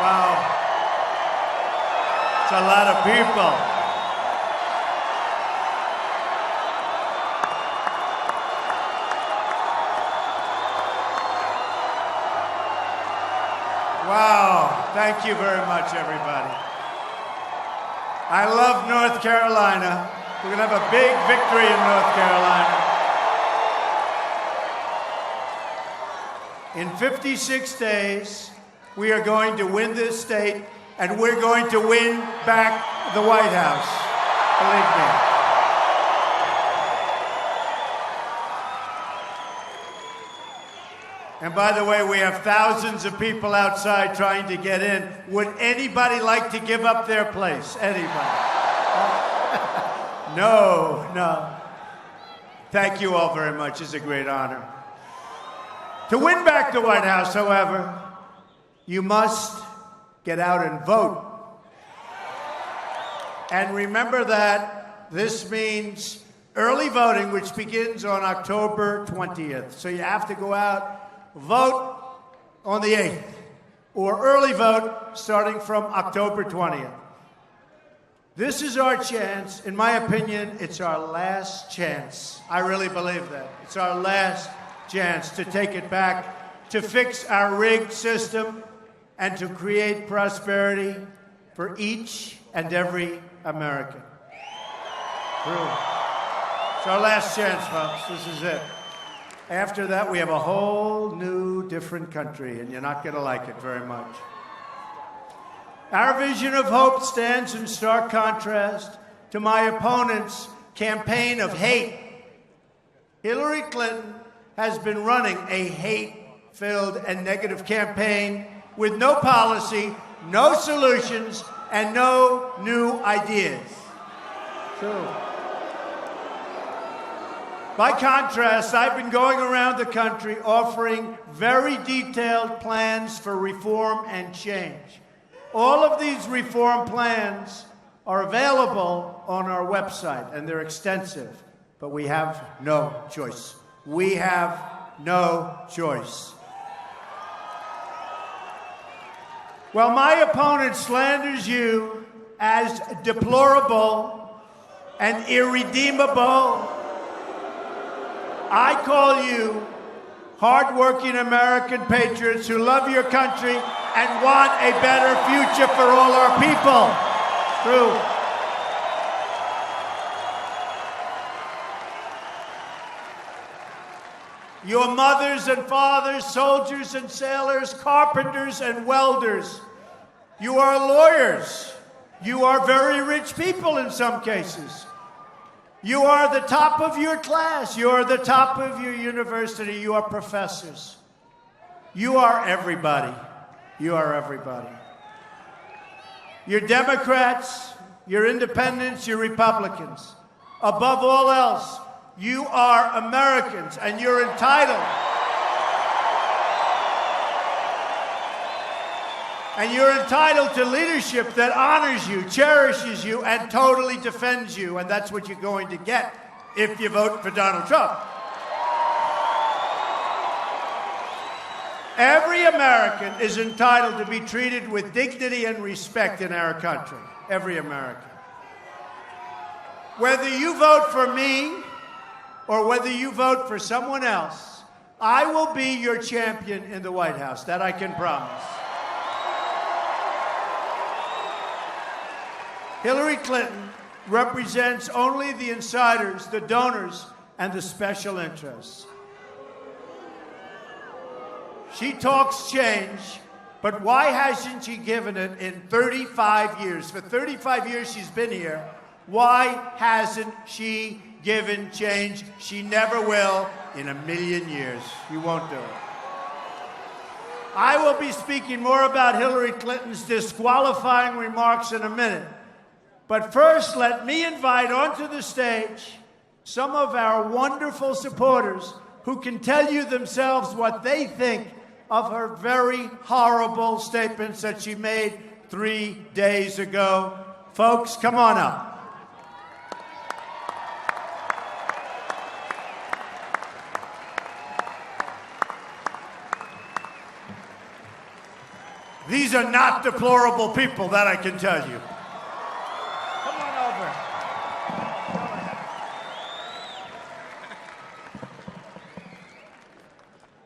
Wow. It's a lot of people. Wow. Thank you very much, everybody. I love North Carolina. We're going to have a big victory in North Carolina. In 56 days, we are going to win this state, and we're going to win back the White House. Believe me. And by the way, we have thousands of people outside trying to get in. Would anybody like to give up their place? Anybody? No, no. Thank you all very much. It's a great honor. To win back the White House, however, you must get out and vote. And remember that this means early voting, which begins on October 20th. So you have to go out, vote on the 8th, or early vote starting from October 20th. This is our chance. In my opinion, it's our last chance. I really believe that. It's our last chance to take it back, to fix our rigged system, and to create prosperity for each and every American. True. It's our last chance, folks. This is it. After that, we have a whole new, different country, and you're not going to like it very much. Our vision of hope stands in stark contrast to my opponent's campaign of hate. Hillary Clinton has been running a hate-filled and negative campaign with no policy, no solutions, and no new ideas. True. By contrast, I've been going around the country offering very detailed plans for reform and change. All of these reform plans are available on our website, and they're extensive, but we have no choice. We have no choice. Well, my opponent slanders you as deplorable and irredeemable. I call you hardworking American patriots who love your country and want a better future for all our people. True. Your mothers and fathers, soldiers and sailors, carpenters and welders. You are lawyers. You are very rich people in some cases. You are the top of your class. You are the top of your university. You are professors. You are everybody. You are everybody. You're Democrats, you're independents, you're Republicans. Above all else, you are Americans, and you're entitled. And you're entitled to leadership that honors you, cherishes you, and totally defends you. And that's what you're going to get if you vote for Donald Trump. Every American is entitled to be treated with dignity and respect in our country. Every American. Whether you vote for me or whether you vote for someone else, I will be your champion in the White House. That I can promise. Hillary Clinton represents only the insiders, the donors, and the special interests. She talks change, but why hasn't she given it in 35 years? For 35 years she's been here. Why hasn't she given change? She never will in a million years. She won't do it. I will be speaking more about Hillary Clinton's disqualifying remarks in a minute. But first, let me invite onto the stage some of our wonderful supporters who can tell you themselves what they think of her very horrible statements that she made 3 days ago. Folks, come on up. These are not deplorable people, that I can tell you. Come on over.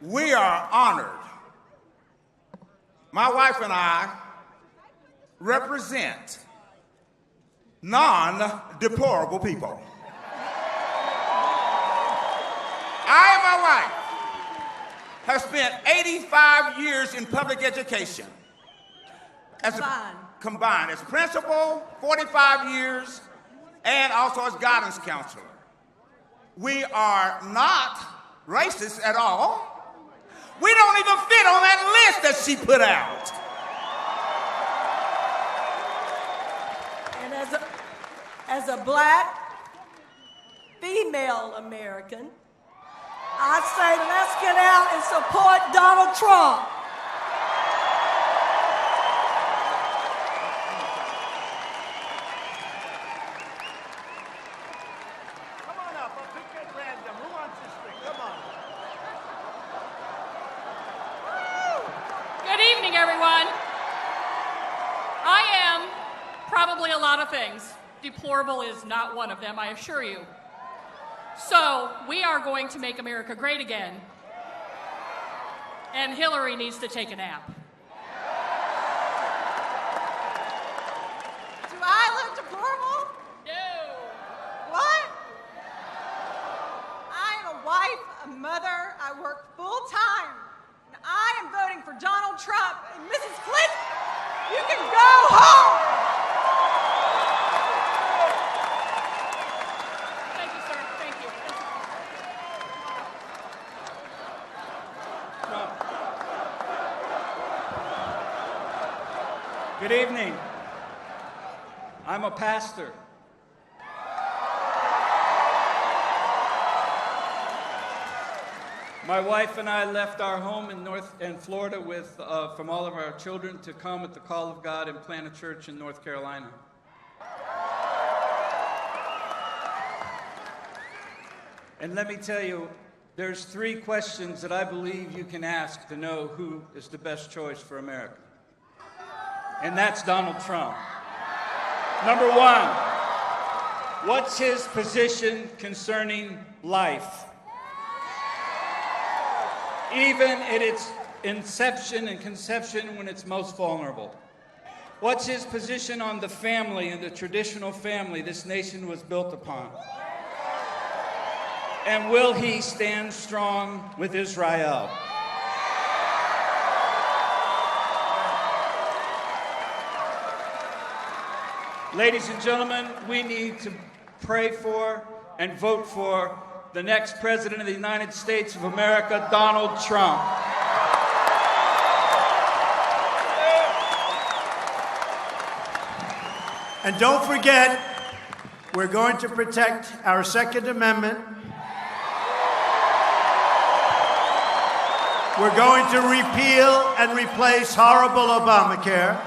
We are honored. My wife and I represent non-deplorable people. I and my wife have spent 85 years in public education. Combined as principal, 45 years, and also as guidance counselor. We are not racist at all. We don't even fit on that list that she put out. And as a black female American, I say let's get out and support Donald Trump. Come on up. I'll pick at random. Who wants this thing? Come on. Good evening, everyone. I am probably a lot of things. Deplorable is not one of them, I assure you. So, we are going to make America great again. And Hillary needs to take a nap. Do I look deplorable? No. What? I am a wife, a mother. I work full time. And I am voting for Donald Trump. And Mrs. Clinton, you can go home. Thank you, sir. Thank you. Good evening. I'm a pastor. My wife and I left our home in Florida from all of our children to come at the call of God and plant a church in North Carolina. And let me tell you, there's 3 questions that I believe you can ask to know who is the best choice for America. And that's Donald Trump. Number 1, what's his position concerning life? Even at its inception and conception when it's most vulnerable. What's his position on the family and the traditional family this nation was built upon? And will he stand strong with Israel? Ladies and gentlemen, we need to pray for and vote for the next President of the United States of America, Donald Trump. And don't forget, we're going to protect our Second Amendment. We're going to repeal and replace horrible Obamacare.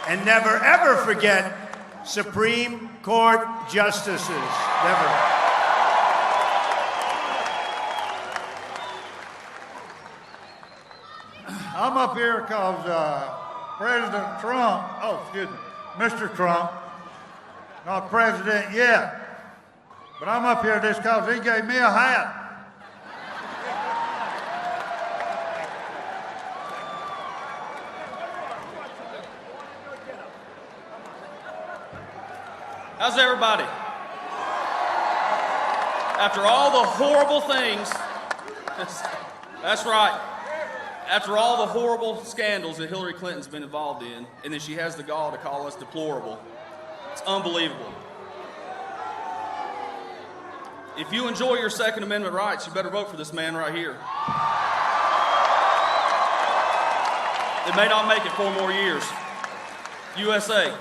And never, ever forget Supreme Court justices. Never. I'm up here because President Trump, Mr. Trump, not president yet, but I'm up here just because he gave me a hat. How's everybody? After all the horrible things, that's right, after all the horrible scandals that Hillary Clinton's been involved in, and then she has the gall to call us deplorable, it's unbelievable. If you enjoy your Second Amendment rights, you better vote for this man right here. It may not make it 4 more years. USA.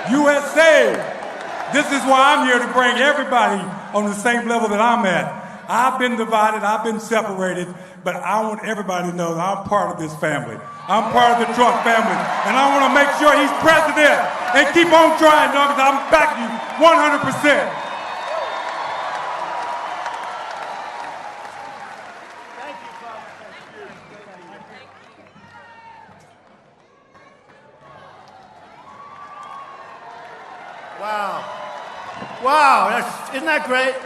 USA. This is why I'm here to bring everybody on the same level that I'm at. I've been divided, I've been separated, but I want everybody to know that I'm part of this family. I'm part of the Trump family, and I want to make sure he's president and keep on trying, because I'm backing you 100%. Wow, isn't that great?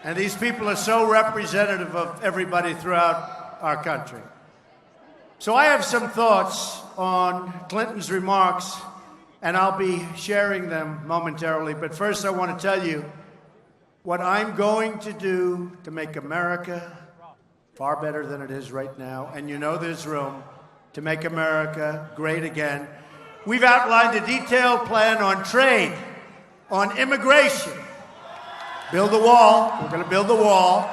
And these people are so representative of everybody throughout our country. So I have some thoughts on Clinton's remarks, and I'll be sharing them momentarily. But first, I want to tell you what I'm going to do to make America far better than it is right now. And you know there's room to make America great again. We've outlined a detailed plan on trade, on immigration. Build the wall. We're going to build the wall.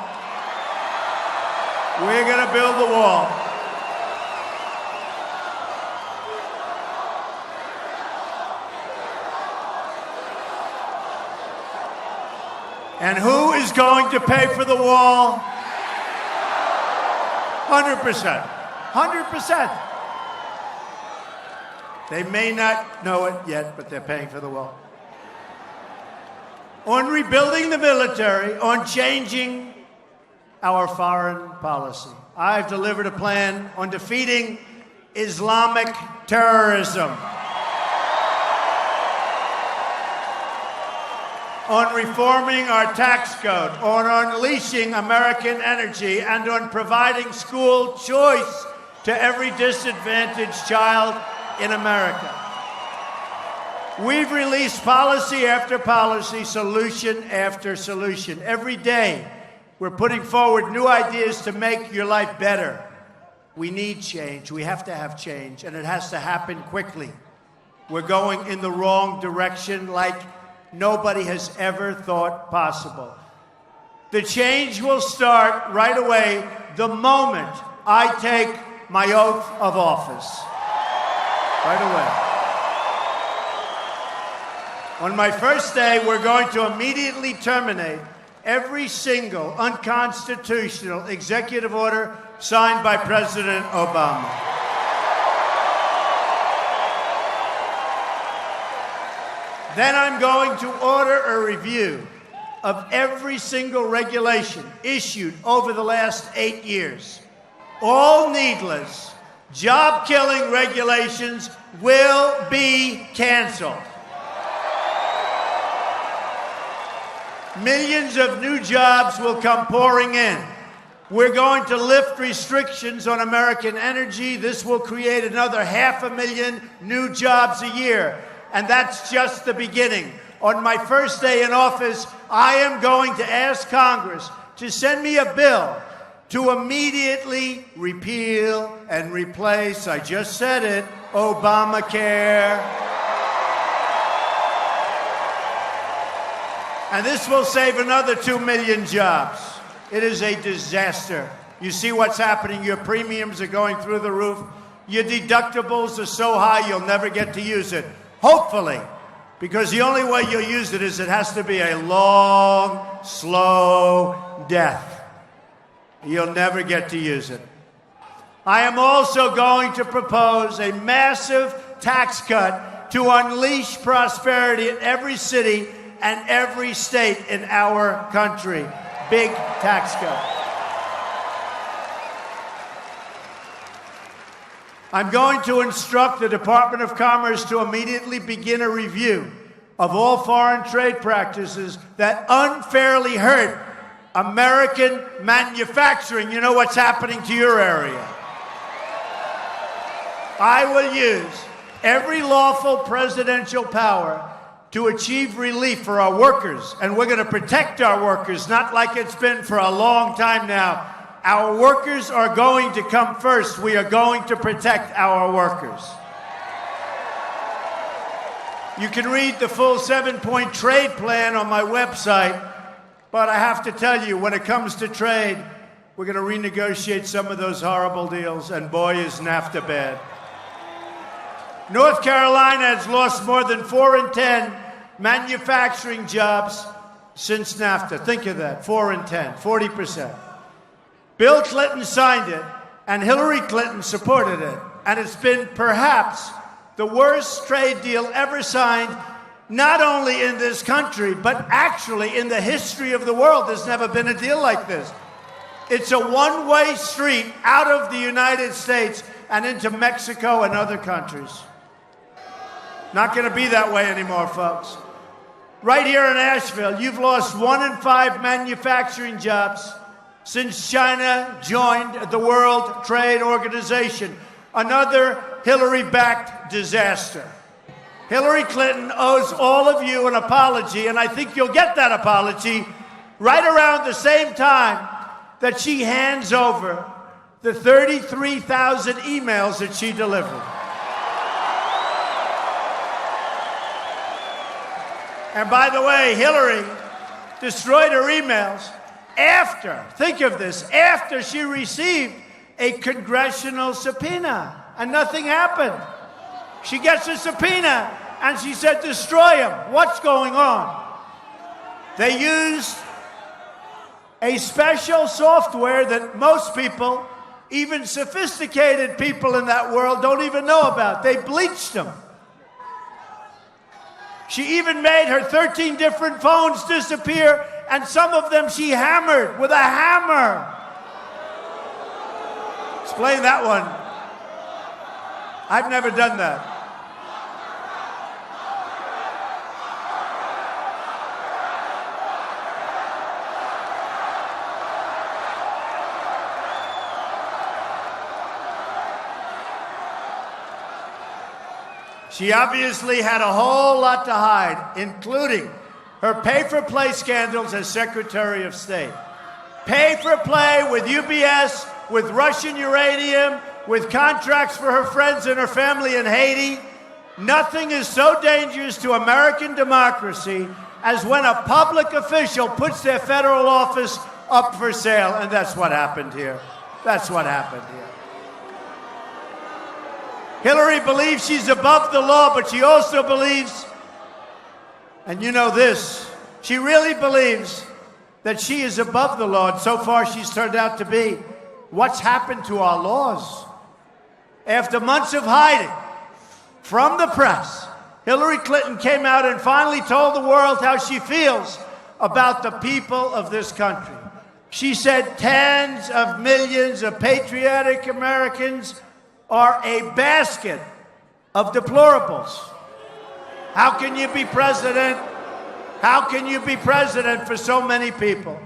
We're going to build the wall. And who is going to pay for the wall? 100%. 100%. They may not know it yet, but they're paying for the wall. On rebuilding the military, on changing our foreign policy. I've delivered a plan on defeating Islamic terrorism, on reforming our tax code, on unleashing American energy, and on providing school choice to every disadvantaged child in America. We've released policy after policy, solution after solution. Every day, we're putting forward new ideas to make your life better. We need change. We have to have change, and it has to happen quickly. We're going in the wrong direction like nobody has ever thought possible. The change will start right away the moment I take my oath of office. Right away. On my first day, we're going to immediately terminate every single unconstitutional executive order signed by President Obama. Then I'm going to order a review of every single regulation issued over the last 8 years. All needless, job-killing regulations will be canceled. Millions of new jobs will come pouring in. We're going to lift restrictions on American energy. This will create another 500,000 new jobs a year. And that's just the beginning. On my first day in office, I am going to ask Congress to send me a bill to immediately repeal and replace, I just said it, Obamacare. And this will save another 2 million jobs. It is a disaster. You see what's happening. Your premiums are going through the roof. Your deductibles are so high you'll never get to use it. Hopefully, because the only way you'll use it is it has to be a long, slow death. You'll never get to use it. I am also going to propose a massive tax cut to unleash prosperity in every city and every state in our country. Big tax cut. I'm going to instruct the Department of Commerce to immediately begin a review of all foreign trade practices that unfairly hurt American manufacturing. You know what's happening to your area. I will use every lawful presidential power to achieve relief for our workers. And we're going to protect our workers, not like it's been for a long time now. Our workers are going to come first. We are going to protect our workers. You can read the full 7-point trade plan on my website, but I have to tell you, when it comes to trade, we're going to renegotiate some of those horrible deals, and boy, is NAFTA bad. North Carolina has lost more than 4 in 10 manufacturing jobs since NAFTA. Think of that, 4 in 10, 40%. Bill Clinton signed it, and Hillary Clinton supported it. And it's been perhaps the worst trade deal ever signed, not only in this country, but actually in the history of the world. There's never been a deal like this. It's a one-way street out of the United States and into Mexico and other countries. Not going to be that way anymore, folks. Right here in Asheville, you've lost 1 in 5 manufacturing jobs since China joined the World Trade Organization. Another Hillary-backed disaster. Hillary Clinton owes all of you an apology, and I think you'll get that apology right around the same time that she hands over the 33,000 emails that she delivered. And by the way, Hillary destroyed her emails after, think of this, after she received a congressional subpoena, and nothing happened. She gets a subpoena, and she said, destroy them. What's going on? They used a special software that most people, even sophisticated people in that world, don't even know about. They bleached them. She even made her 13 different phones disappear, and some of them she hammered with a hammer. Explain that one. I've never done that. She obviously had a whole lot to hide, including her pay-for-play scandals as Secretary of State. Pay-for-play with UBS, with Russian uranium, with contracts for her friends and her family in Haiti. Nothing is so dangerous to American democracy as when a public official puts their federal office up for sale, and that's what happened here. That's what happened here. Hillary believes she's above the law, but she also believes, and you know this, she really believes that she is above the law, and so far she's turned out to be. What's happened to our laws? After months of hiding from the press, Hillary Clinton came out and finally told the world how she feels about the people of this country. She said tens of millions of patriotic Americans are a basket of deplorables. How can you be president? How can you be president for so many people?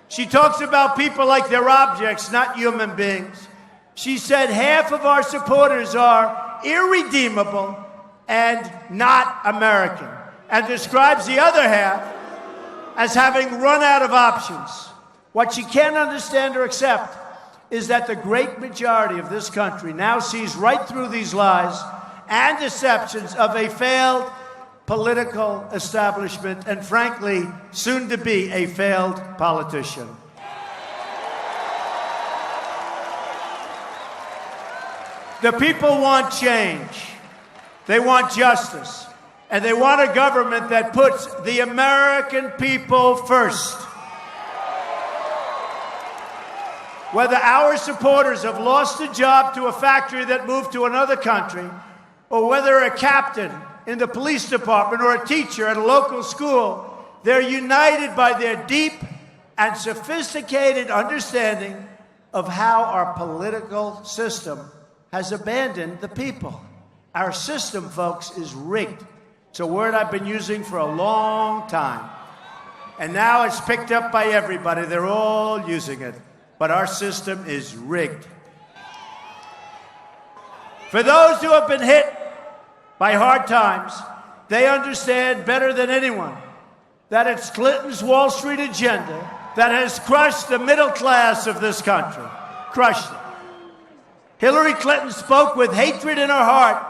She talks about people like they're objects, not human beings. She said half of our supporters are irredeemable and not American, and describes the other half as having run out of options. What she can't understand or accept is that the great majority of this country now sees right through these lies and deceptions of a failed political establishment and, frankly, soon to be a failed politician. The people want change. They want justice. And they want a government that puts the American people first. Whether our supporters have lost a job to a factory that moved to another country, or whether a captain in the police department or a teacher at a local school, they're united by their deep and sophisticated understanding of how our political system has abandoned the people. Our system, folks, is rigged. It's a word I've been using for a long time. And now it's picked up by everybody. They're all using it. But our system is rigged. For those who have been hit by hard times, they understand better than anyone that it's Clinton's Wall Street agenda that has crushed the middle class of this country. Crushed it. Hillary Clinton spoke with hatred in her heart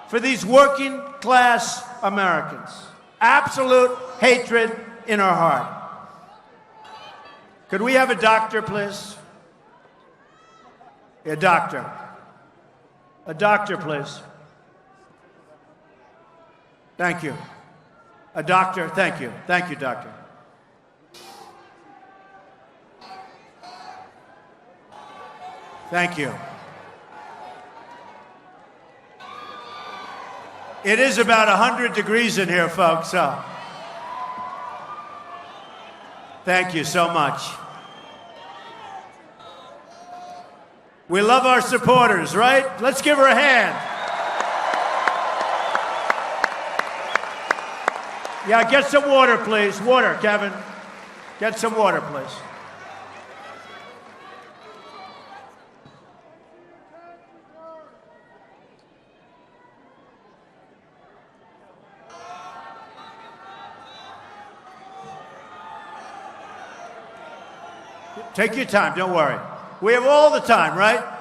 for these working class Americans. Absolute hatred in her heart. Could we have a doctor, please? A doctor. A doctor, please. Thank you. A doctor, thank you. Thank you, doctor. Thank you. It is about 100 degrees in here, folks, so thank you so much. We love our supporters, right? Let's give her a hand. Yeah, get some water, please. Water, Kevin. Get some water, please. Take your time, don't worry. We have all the time, right?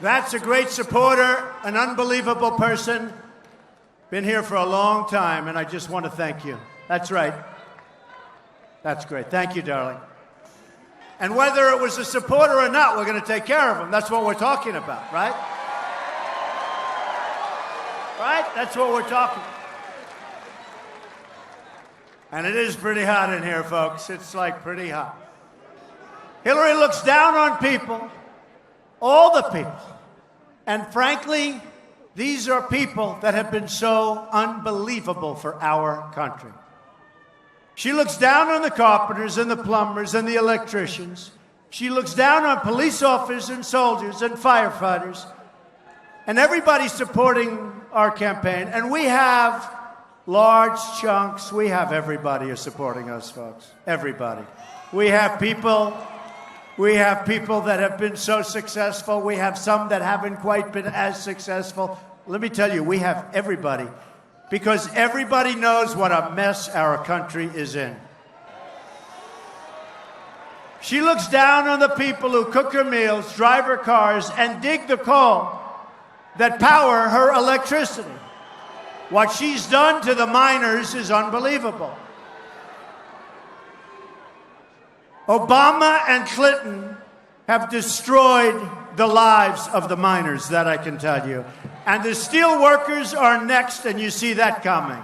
That's a great supporter, an unbelievable person. Been here for a long time, and I just want to thank you. That's right. That's great. Thank you, darling. And whether it was a supporter or not, we're going to take care of him. That's what we're talking about, right? Right? That's what we're talking about. And it is pretty hot in here, folks. It's like pretty hot. Hillary looks down on people, all the people. And frankly, these are people that have been so unbelievable for our country. She looks down on the carpenters and the plumbers and the electricians. She looks down on police officers and soldiers and firefighters and everybody supporting our campaign. And we have large chunks. We have everybody who's supporting us, folks. Everybody. We have people that have been so successful. We have some that haven't quite been as successful. Let me tell you, we have everybody. Because everybody knows what a mess our country is in. She looks down on the people who cook her meals, drive her cars, and dig the coal that power her electricity. What she's done to the miners is unbelievable. Obama and Clinton have destroyed the lives of the miners, that I can tell you. And the steel workers are next, and you see that coming.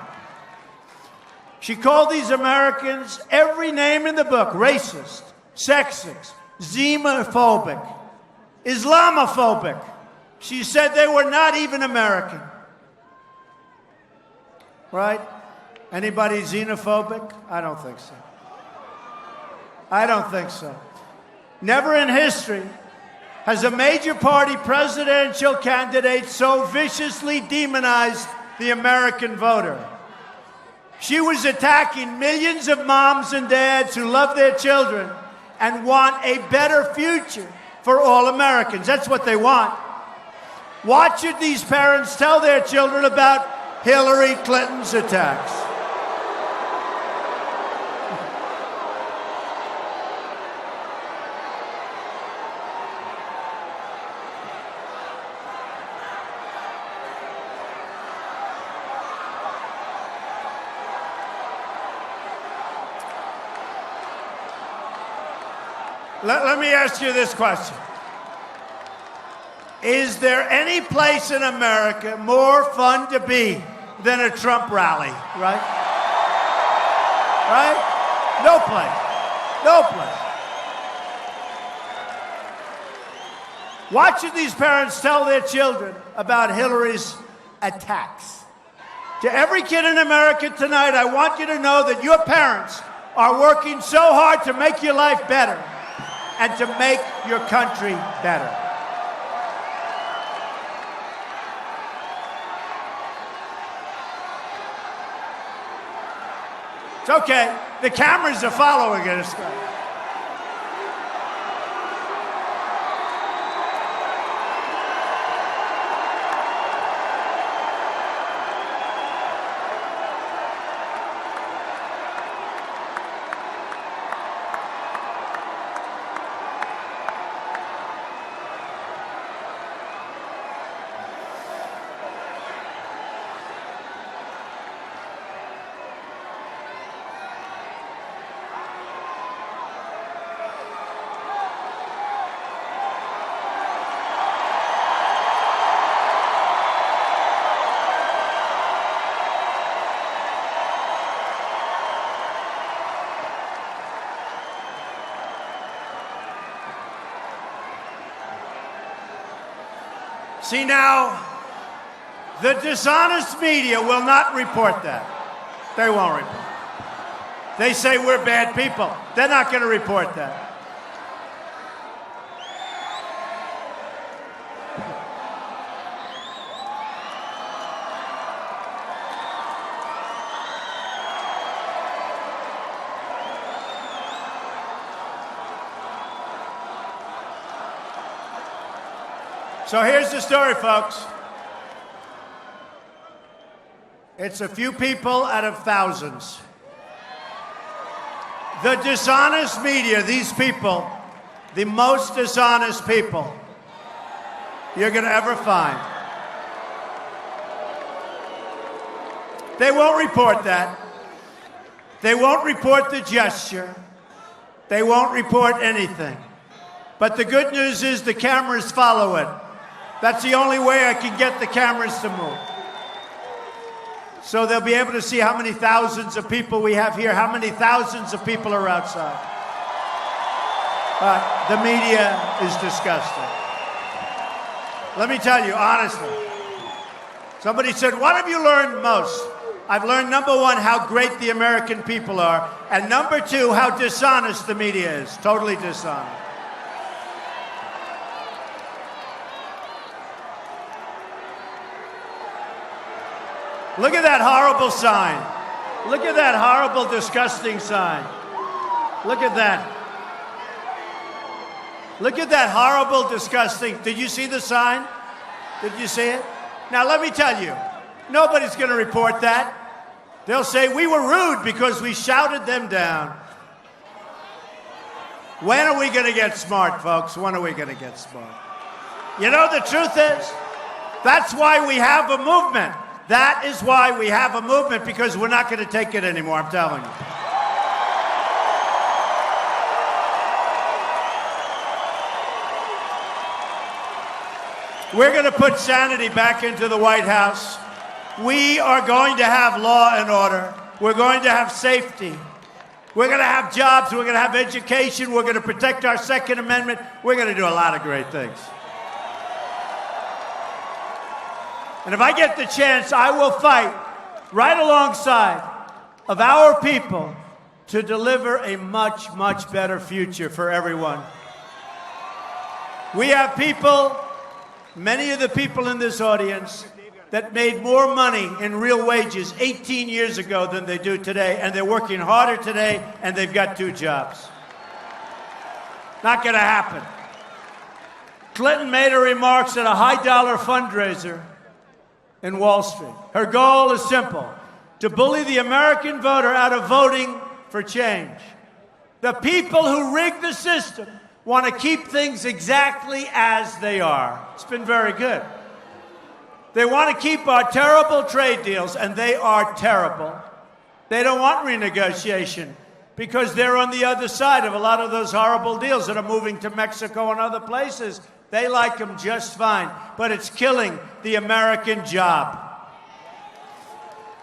She called these Americans every name in the book: racist, sexist, xenophobic, Islamophobic. She said they were not even American. Right? Anybody xenophobic? I don't think so. I don't think so. Never in history has a major party presidential candidate so viciously demonized the American voter. She was attacking millions of moms and dads who love their children and want a better future for all Americans. That's what they want. What should these parents tell their children about Hillary Clinton's attacks? Let me ask you this question. Is there any place in America more fun to be than a Trump rally, right? Right? No place. No place. What should these parents tell their children about Hillary's attacks? To every kid in America tonight, I want you to know that your parents are working so hard to make your life better and to make your country better. It's okay. The cameras are following us. See now, the dishonest media will not report that. They won't report it. They say we're bad people. They're not going to report that. So here's the story, folks. It's a few people out of thousands. The dishonest media, these people, the most dishonest people you're going to ever find. They won't report that. They won't report the gesture. They won't report anything. But the good news is the cameras follow it. That's the only way I can get the cameras to move. So they'll be able to see how many thousands of people we have here, how many thousands of people are outside. The media is disgusting. Let me tell you, honestly. Somebody said, what have you learned most? I've learned, number one, how great the American people are, and number two, how dishonest the media is. Totally dishonest. Look at that horrible sign. Look at that horrible, disgusting sign. Look at that. Look at that horrible, disgusting. Did you see the sign? Did you see it? Now, let me tell you, nobody's going to report that. They'll say, we were rude because we shouted them down. When are we going to get smart, folks? When are we going to get smart? You know, the truth is, that's why we have a movement. That is why we have a movement, because we're not going to take it anymore, I'm telling you. We're going to put sanity back into the White House. We are going to have law and order. We're going to have safety. We're going to have jobs. We're going to have education. We're going to protect our Second Amendment. We're going to do a lot of great things. And if I get the chance, I will fight right alongside of our people to deliver a much, much better future for everyone. We have people, many of the people in this audience, that made more money in real wages 18 years ago than they do today, and they're working harder today, and they've got 2 jobs. Not going to happen. Clinton made her remarks at a high-dollar fundraiser in Wall Street. Her goal is simple: to bully the American voter out of voting for change. The people who rigged the system want to keep things exactly as they are. It's been very good. They want to keep our terrible trade deals, and they are terrible. They don't want renegotiation because they're on the other side of a lot of those horrible deals that are moving to Mexico and other places. They like them just fine, but it's killing the American job.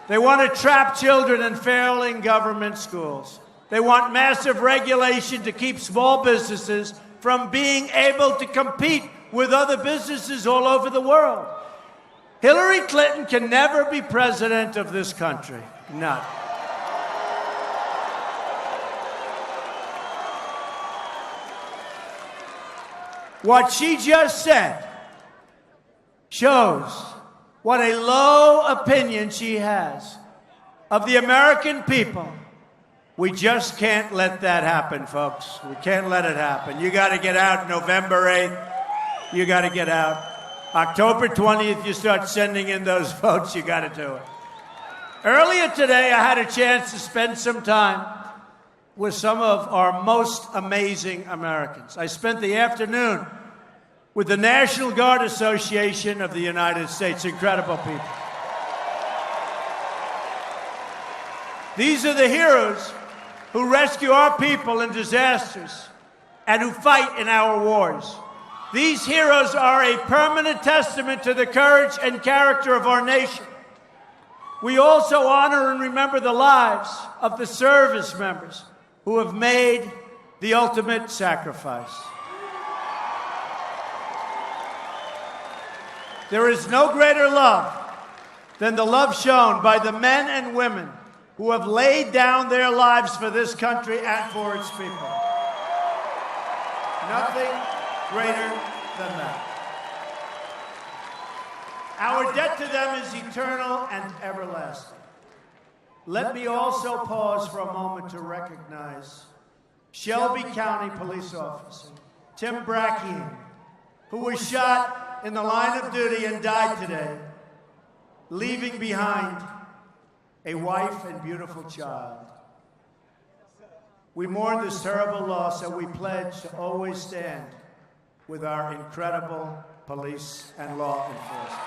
They want to trap children in failing government schools. They want massive regulation to keep small businesses from being able to compete with other businesses all over the world. Hillary Clinton can never be president of this country. Not. What she just said shows what a low opinion she has of the American people. We just can't let that happen, folks. We can't let it happen. You got to get out November 8th. You got to get out. October 20th, you start sending in those votes. You got to do it. Earlier today, I had a chance to spend some time with some of our most amazing Americans. I spent the afternoon with the National Guard Association of the United States. Incredible people. These are the heroes who rescue our people in disasters and who fight in our wars. These heroes are a permanent testament to the courage and character of our nation. We also honor and remember the lives of the service members who have made the ultimate sacrifice. There is no greater love than the love shown by the men and women who have laid down their lives for this country and for its people. Nothing greater than that. Our debt to them is eternal and everlasting. Let me also pause for a moment to recognize Shelby County Police Officer Tim Brackeen, who was shot in the line of duty and died today, leaving behind a wife and beautiful child. We mourn this terrible loss, and we pledge to always stand with our incredible police and law enforcement.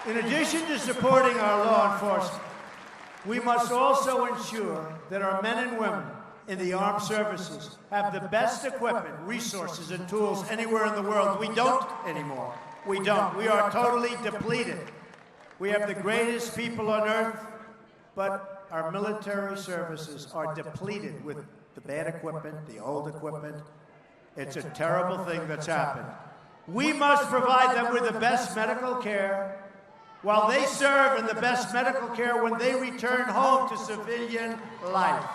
In addition to supporting our law enforcement, we must also ensure that our men and women in the armed services have the best equipment, resources, and tools anywhere in the world. We don't anymore. We don't. We are totally depleted. We have the greatest people on earth, but our military services are depleted with the bad equipment, the old equipment. It's a terrible thing that's happened. We must provide them with the best medical care while they serve in the best medical care when they return home to civilian life.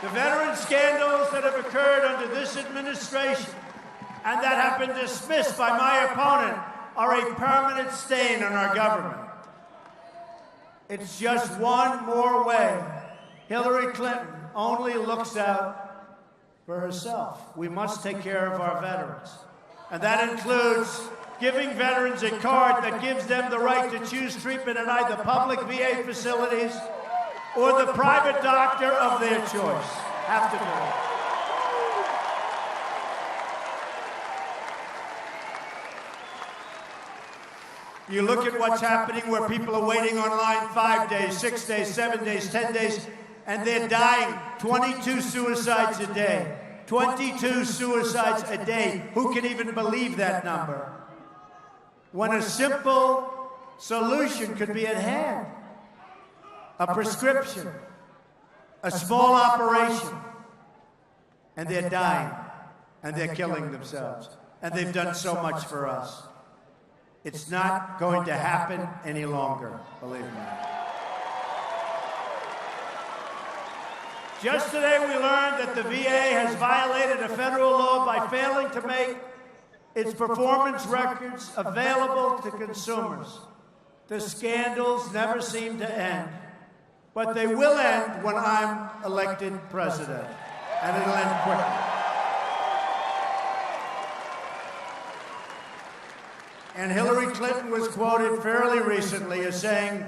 The veteran scandals that have occurred under this administration and that have been dismissed by my opponent are a permanent stain on our government. It's just one more way Hillary Clinton only looks out for herself. We must take care of our veterans. And that includes giving veterans a card that gives them the right to choose treatment in either public VA facilities or the private doctor of their choice. Have to do it. You look at what's happening where people are waiting online 5 days, 6 days, 7 days, 10 days, and they're dying. 22 suicides a day. 22 suicides a day. Who can even believe that number? When a simple solution could be at hand. A prescription, a small operation, and they're dying, and they're killing themselves. And they've done so much for us. It's not going to happen any longer, believe me. Just today we learned that the VA has violated a federal law by failing to make its performance records available to consumers. The scandals never seem to end, but they will end when I'm elected president, and it'll end quickly. And Hillary Clinton was quoted fairly recently as saying,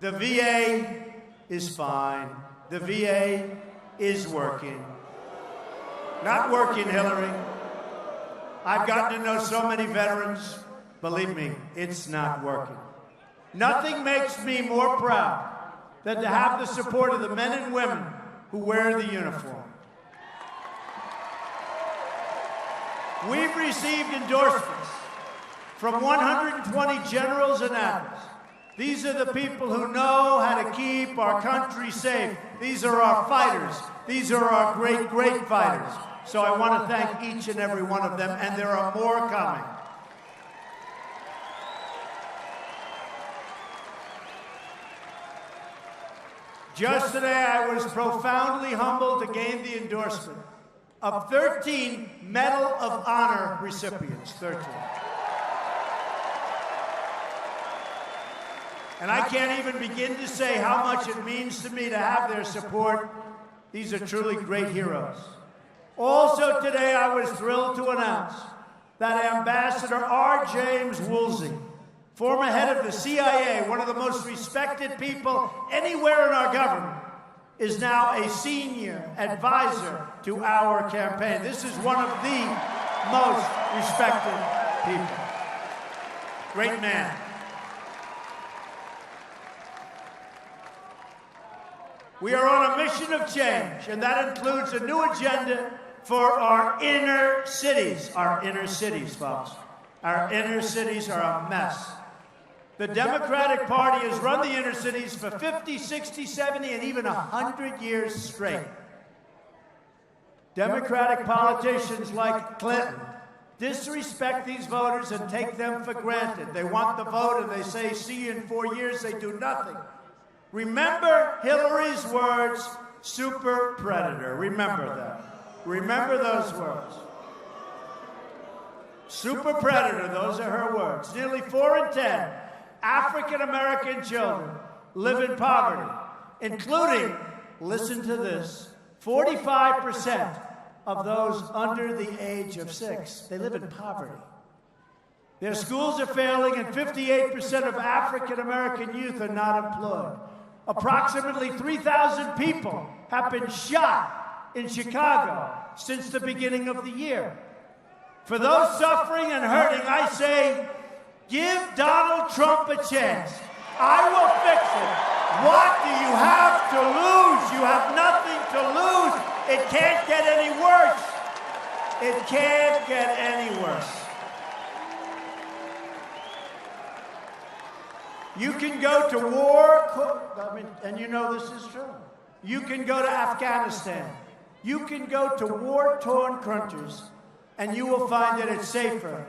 the VA is fine. The VA is working. Not working, Hillary. I've gotten to know so many veterans. Believe me, it's not working. Nothing makes me more proud than to have the support of the men and women who wear the uniform. We've received endorsements from 120 generals and admirals. These are the people who know how to keep our country safe. These are our fighters. These are our great, great fighters. So I want to thank each and every one of them, and there are more coming. Just today, I was profoundly humbled to gain the endorsement of 13 Medal of Honor recipients. 13. And I can't even begin to say how much it means to me to have their support. These are truly great heroes. Also today, I was thrilled to announce that Ambassador R. James Woolsey, former head of the CIA, one of the most respected people anywhere in our government, is now a senior advisor to our campaign. This is one of the most respected people. Great man. We are on a mission of change, and that includes a new agenda for our inner cities. Our inner cities, folks. Our inner cities are a mess. The Democratic Party has run the inner cities for 50, 60, 70, and even 100 years straight. Democratic politicians like Clinton disrespect these voters and take them for granted. They want the vote and they say, see you in 4 years, they do nothing. Remember Hillary's words, super predator. Remember that. Remember those words. Super predator, those are her words. Nearly 4 in 10 African-American children live in poverty, including, listen to this, 45% of those under the age of 6. They live in poverty. Their schools are failing, and 58% of African-American youth are not employed. Approximately 3,000 people have been shot in Chicago since the beginning of the year. For those suffering and hurting, I say, give Donald Trump a chance. I will fix it. What do you have to lose? You have nothing to lose. It can't get any worse. It can't get any worse. You can go to war, and you know this is true. You can go to Afghanistan. You can go to war-torn countries, and you will find that it's safer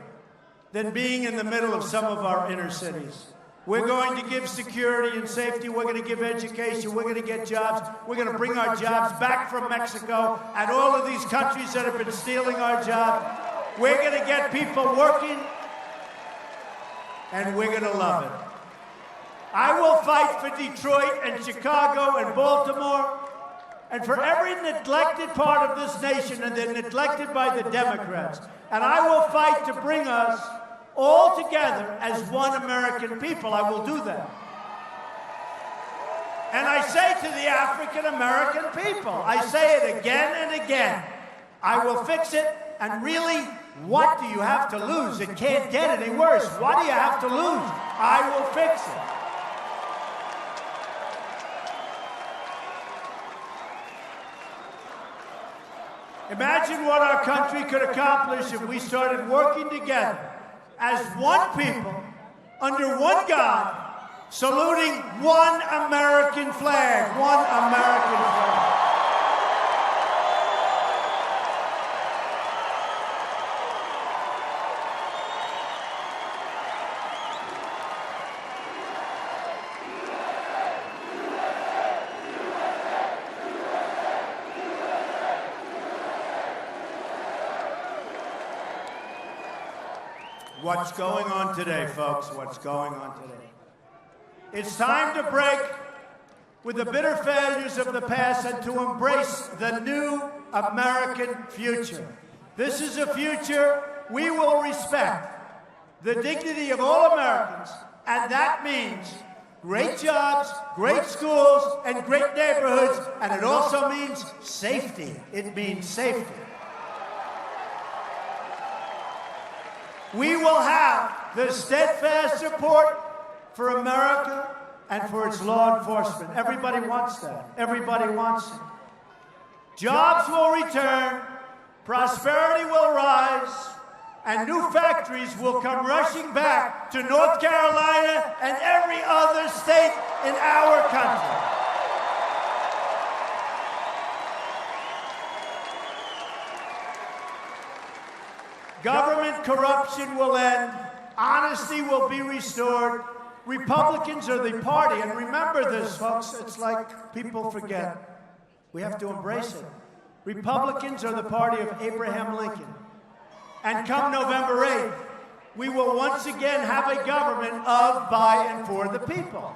than being in the middle of some of our inner cities. We're going to give security and safety. We're going to give education. We're going to get jobs. We're going to bring our jobs back from Mexico and all of these countries that have been stealing our jobs. We're going to get people working, and we're going to love it. I will fight for Detroit and Chicago and Baltimore and for every neglected part of this nation, and they're neglected by the Democrats. And I will fight to bring us all together as one American people. I will do that. And I say to the African American people, I say it again and again, I will fix it, and really, what do you have to lose? It can't get any worse. What do you have to lose? I will fix it. Imagine what our country could accomplish if we started working together as one people, under one God, saluting one American flag, one American flag. What's going on today, folks? What's going on today? It's time to break with the bitter failures of the past and to embrace the new American future. This is a future we will respect the dignity of all Americans, and that means great jobs, great schools, and great neighborhoods, and it also means safety. It means safety. We will have the steadfast support for America and for its law enforcement. Everybody wants that. Everybody wants it. Jobs will return, prosperity will rise, and new factories will come rushing back to North Carolina and every other state in our country. Government corruption will end, honesty will be restored, Republicans are the party, and remember this, folks, it's like people forget. We have to embrace it. Republicans are the party of Abraham Lincoln. And come November 8th, we will once again have a government of, by, and for the people.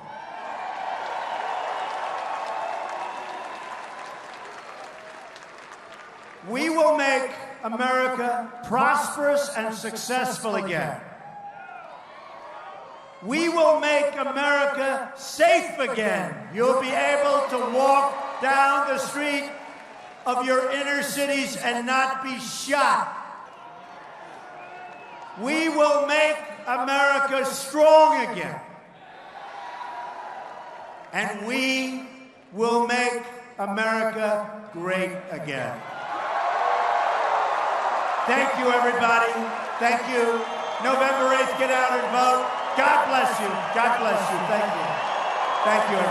We will make America prosperous and successful again. We will make America safe again. You'll be able to walk down the street of your inner cities and not be shot. We will make America strong again. And we will make America great again. Thank you, everybody. Thank you. November 8th, get out and vote. God bless you. God bless you. Thank you. Thank you, everybody.